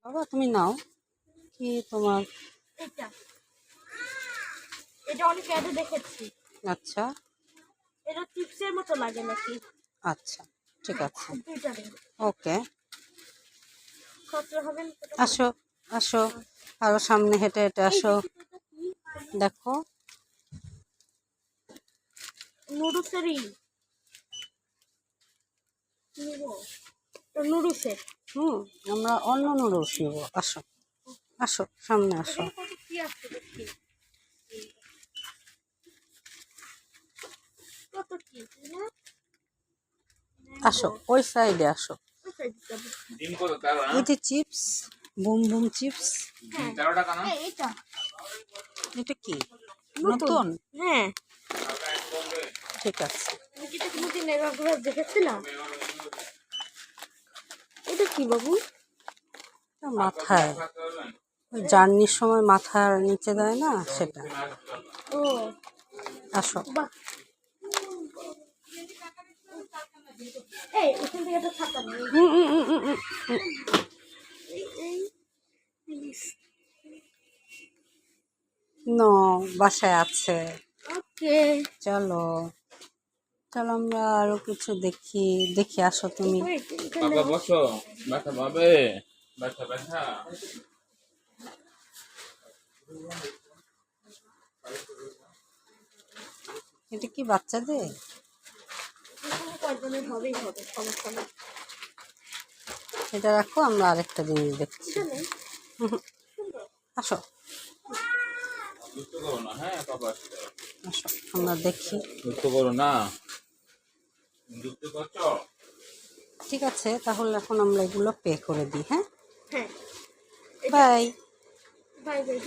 বাবা তুমি নাও, কি তোমার? এটা এটা অনেক অ্যাডে দেখেছি। আচ্ছা এটা চিপসের মতো লাগে নাকি? আচ্ছা ঠিক আছে, দুইটা দিন ওকে। কত হবে? আসো আসো, আরো সামনে হেঁটে হেঁটে আসো। দেখো নুডলসেরই নুডলসের। আমরা অন্য নুডলস নেব। আসো আসো, সামনে আসো। এখানে কত কি আছে দেখি। কত কি না? আসো ওই সাইডে আসো। ওই সাইডে যাবো। ডিম কত 13 না? ওই যে চিপস, বুম বুম চিপস। ডিম 13 টাকা না? এটা এটা কি নতুন। নতুন? হ্যাঁ, ঠিক আছে। আমি কি এটা কোনোদিন এরকম দেখেছিলাম? এটা কি বাবু? এটা মাথায়, ওই জার্নির সময় মাথার নিচে দেয় না, সেটা। ও আসো বাহ, এই এখান থেকে একটা ছাতা নেই। হুম হুম হুম হুম হুম। এই প্লিজ। নো, বাসায় আছে। ওকে, চলো চলো, আমরা আরো কিছু দেখি দেখি। আসো তুমি। ওয়েট এখানে বাবা বসো, ব্যথা পাবে, ব্যথা ব্যথা। এটা কি বাচ্চাদের? কয়জনের হবেই হবে, সমস্যা নেই। এটা রাখো, আমরা আরেকটা জিনিস দেখছি। এখানে আসো দুষ্ট করো না, হ্যাঁ বাবা, আসো, আমরা দেখি। দুষ্ট করো না, দুষ্ট করছো। ঠিক আছে, তাহলে এখন আমরা এগুলো পে করে দিই। হ্যাঁ, হ্যাঁ, বাই। Bye bye.